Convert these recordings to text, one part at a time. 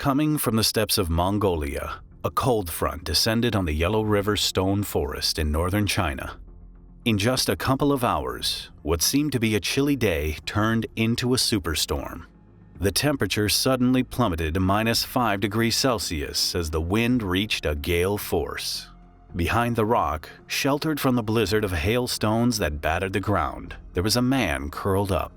Coming from the steppes of Mongolia, a cold front descended on the Yellow River stone forest in northern China. In just a couple of hours, what seemed to be a chilly day turned into a superstorm. The temperature suddenly plummeted to -5 degrees Celsius as the wind reached a gale force. Behind the rock, sheltered from the blizzard of hailstones that battered the ground, there was a man curled up.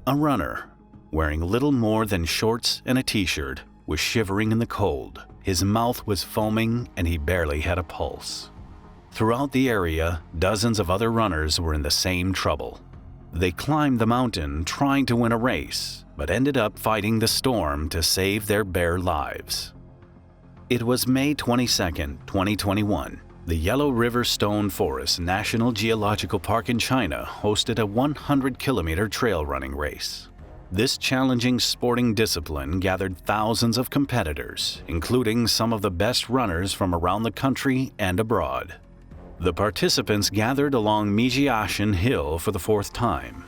A runner, wearing little more than shorts and a t-shirt, was shivering in the cold. His mouth was foaming and he barely had a pulse. Throughout the area, dozens of other runners were in the same trouble. They climbed the mountain trying to win a race, but ended up fighting the storm to save their bare lives. It was May 22, 2021. The Yellow River Stone Forest National Geological Park in China hosted a 100-kilometer trail running race. This challenging sporting discipline gathered thousands of competitors, including some of the best runners from around the country and abroad. The participants gathered along Mijiashan Hill for the fourth time.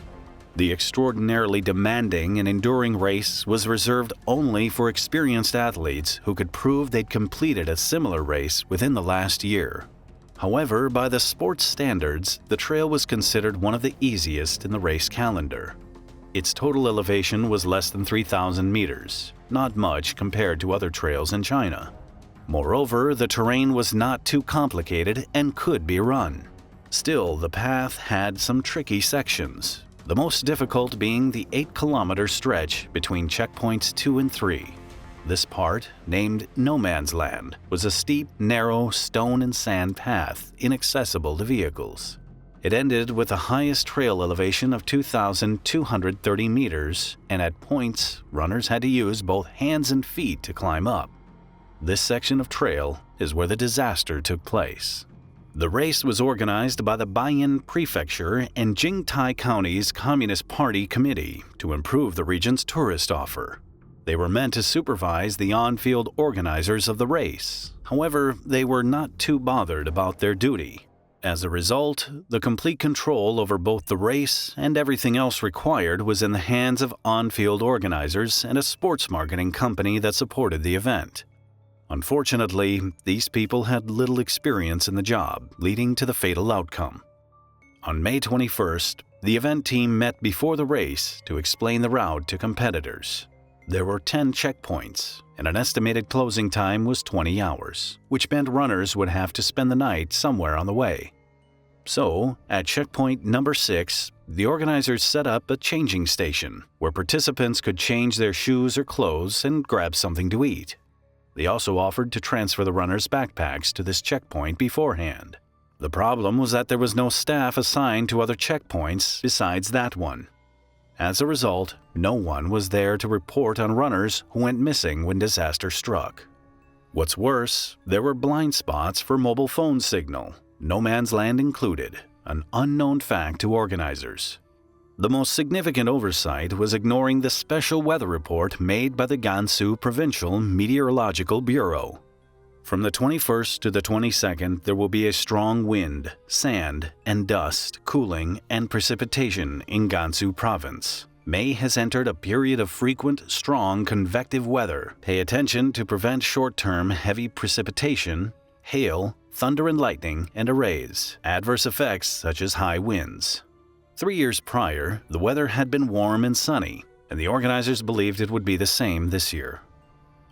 The extraordinarily demanding and enduring race was reserved only for experienced athletes who could prove they'd completed a similar race within the last year. However, by the sports standards, the trail was considered one of the easiest in the race calendar. Its total elevation was less than 3,000 meters, not much compared to other trails in China. Moreover, the terrain was not too complicated and could be run. Still, the path had some tricky sections, the most difficult being the 8-kilometer stretch between checkpoints 2 and 3. This part, named No Man's Land, was a steep, narrow stone and sand path inaccessible to vehicles. It ended with the highest trail elevation of 2,230 meters, and at points, runners had to use both hands and feet to climb up. This section of trail is where the disaster took place. The race was organized by the Baiyan Prefecture and Jingtai County's Communist Party Committee to improve the region's tourist offer. They were meant to supervise the on-field organizers of the race. However, they were not too bothered about their duty. As a result, the complete control over both the race and everything else required was in the hands of on-field organizers and a sports marketing company that supported the event. Unfortunately, these people had little experience in the job, leading to the fatal outcome. On May 21st, the event team met before the race to explain the route to competitors. There were 10 checkpoints, and an estimated closing time was 20 hours, which meant runners would have to spend the night somewhere on the way. So, at checkpoint number 6, the organizers set up a changing station where participants could change their shoes or clothes and grab something to eat. They also offered to transfer the runners' backpacks to this checkpoint beforehand. The problem was that there was no staff assigned to other checkpoints besides that one. As a result, no one was there to report on runners who went missing when disaster struck. What's worse, there were blind spots for mobile phone signal, No Man's Land included, an unknown fact to organizers. The most significant oversight was ignoring the special weather report made by the Gansu Provincial Meteorological Bureau. From the 21st to the 22nd, there will be a strong wind, sand, and dust, cooling, and precipitation in Gansu Province. May has entered a period of frequent, strong convective weather. Pay attention to prevent short-term heavy precipitation, hail, thunder and lightning, and arrays, adverse effects such as high winds. 3 years prior, the weather had been warm and sunny, and the organizers believed it would be the same this year.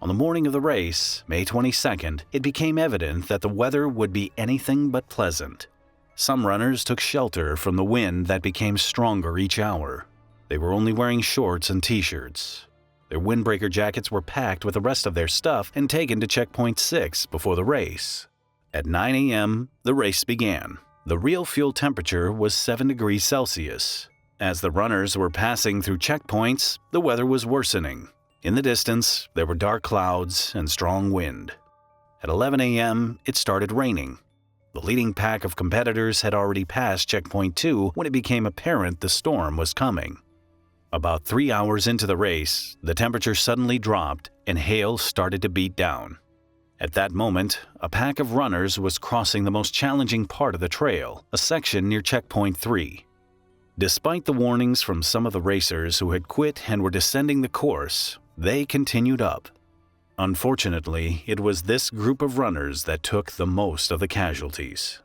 On the morning of the race, May 22nd, it became evident that the weather would be anything but pleasant. Some runners took shelter from the wind that became stronger each hour. They were only wearing shorts and t-shirts. Their windbreaker jackets were packed with the rest of their stuff and taken to checkpoint 6 before the race. At 9 a.m., the race began. The real fuel temperature was 7 degrees Celsius. As the runners were passing through checkpoints, the weather was worsening. In the distance, there were dark clouds and strong wind. At 11 a.m., it started raining. The leading pack of competitors had already passed checkpoint 2 when it became apparent the storm was coming. About 3 hours into the race, the temperature suddenly dropped and hail started to beat down. At that moment, a pack of runners was crossing the most challenging part of the trail, a section near checkpoint 3. Despite the warnings from some of the racers who had quit and were descending the course, they continued up. Unfortunately, it was this group of runners that took the most of the casualties.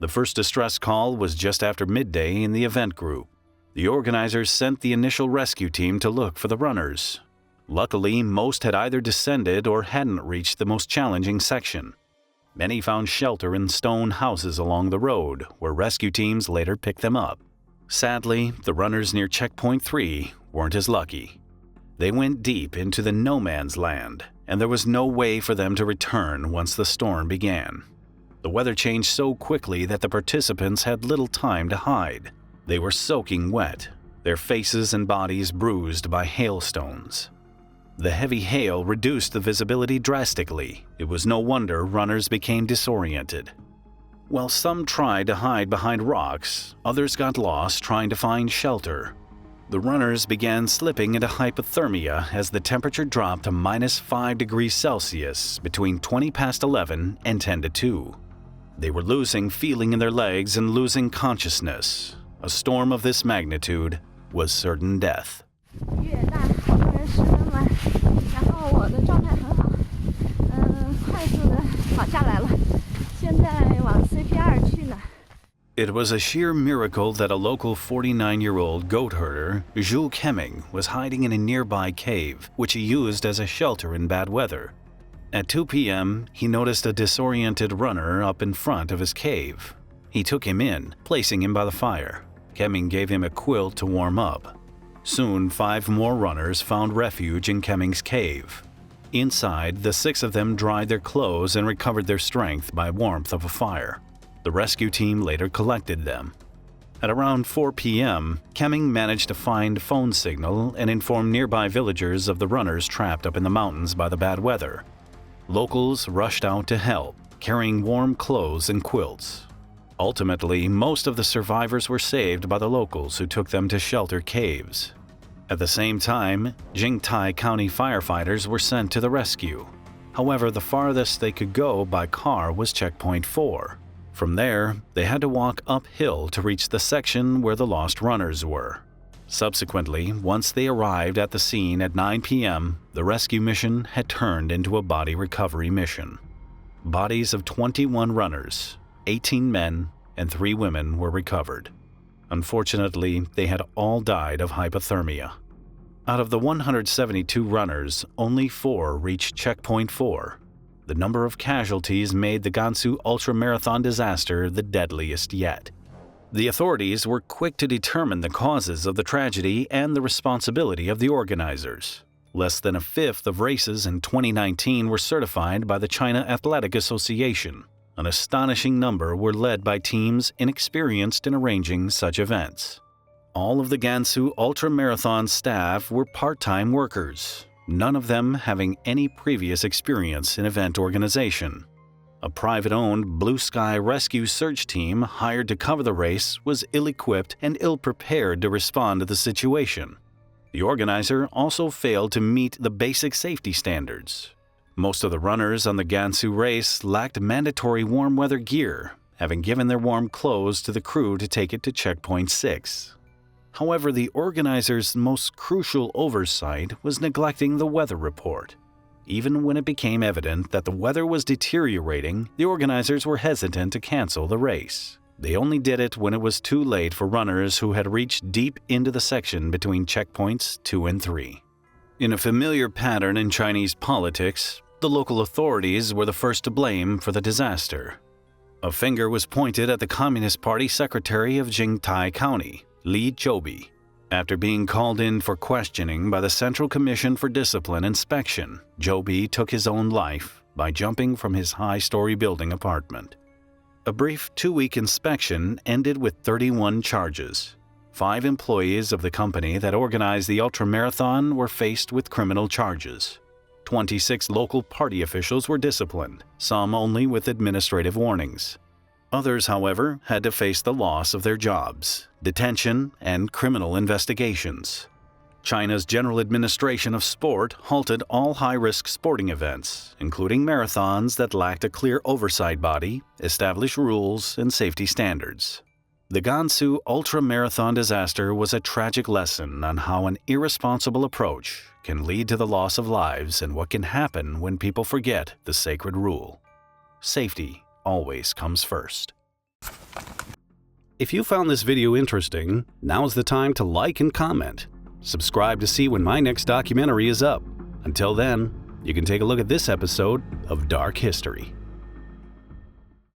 The first distress call was just after midday in the event group. The organizers sent the initial rescue team to look for the runners. Luckily, most had either descended or hadn't reached the most challenging section. Many found shelter in stone houses along the road, where rescue teams later picked them up. Sadly, the runners near Checkpoint 3 weren't as lucky. They went deep into the no man's land, and there was no way for them to return once the storm began. The weather changed so quickly that the participants had little time to hide. They were soaking wet, their faces and bodies bruised by hailstones. The heavy hail reduced the visibility drastically. It was no wonder runners became disoriented. While some tried to hide behind rocks, others got lost trying to find shelter. The runners began slipping into hypothermia as the temperature dropped to -5 degrees Celsius between 20 past 11 and 10 to 2. They were losing feeling in their legs and losing consciousness. A storm of this magnitude was certain death. It was a sheer miracle that a local 49-year-old goat herder, Zhu Kemming, was hiding in a nearby cave, which he used as a shelter in bad weather. At 2 p.m., he noticed a disoriented runner up in front of his cave. He took him in, placing him by the fire. Kemming gave him a quilt to warm up. Soon, 5 more runners found refuge in Kemming's cave. Inside, the 6 of them dried their clothes and recovered their strength by warmth of a fire. The rescue team later collected them. At around 4 p.m., Kemming managed to find a phone signal and inform nearby villagers of the runners trapped up in the mountains by the bad weather. Locals rushed out to help, carrying warm clothes and quilts. Ultimately, most of the survivors were saved by the locals who took them to shelter caves. At the same time, Jingtai County firefighters were sent to the rescue. However, the farthest they could go by car was Checkpoint 4. From there, they had to walk uphill to reach the section where the lost runners were. Subsequently, once they arrived at the scene at 9 p.m., the rescue mission had turned into a body recovery mission. Bodies of 21 runners, 18 men, and 3 women were recovered. Unfortunately, they had all died of hypothermia. Out of the 172 runners, only 4 reached Checkpoint 4. The number of casualties made the Gansu Ultramarathon Disaster the deadliest yet. The authorities were quick to determine the causes of the tragedy and the responsibility of the organizers. Less than a fifth of races in 2019 were certified by the China Athletic Association. An astonishing number were led by teams inexperienced in arranging such events. All of the Gansu Ultramarathon staff were part-time workers, none of them having any previous experience in event organization. A private-owned Blue Sky rescue search team hired to cover the race was ill-equipped and ill-prepared to respond to the situation. The organizer also failed to meet the basic safety standards. Most of the runners on the Gansu race lacked mandatory warm weather gear, having given their warm clothes to the crew to take it to Checkpoint 6. However, the organizers' most crucial oversight was neglecting the weather report. Even when it became evident that the weather was deteriorating, the organizers were hesitant to cancel the race. They only did it when it was too late for runners who had reached deep into the section between checkpoints 2 and 3. In a familiar pattern in Chinese politics, the local authorities were the first to blame for the disaster. A finger was pointed at the Communist Party secretary of Jingtai County, Li Zhoubi. After being called in for questioning by the Central Commission for Discipline Inspection, Zhoubi took his own life by jumping from his high-story building apartment. A brief 2-week inspection ended with 31 charges. 5 employees of the company that organized the ultramarathon were faced with criminal charges. 26 local party officials were disciplined, some only with administrative warnings. Others, however, had to face the loss of their jobs, detention, and criminal investigations. China's General Administration of Sport halted all high-risk sporting events, including marathons that lacked a clear oversight body, established rules, and safety standards. The Gansu Ultramarathon Disaster was a tragic lesson on how an irresponsible approach can lead to the loss of lives and what can happen when people forget the sacred rule. Safety always comes first. If you found this video interesting, now's the time to like and comment. Subscribe to see when my next documentary is up. Until then, you can take a look at this episode of Dark History.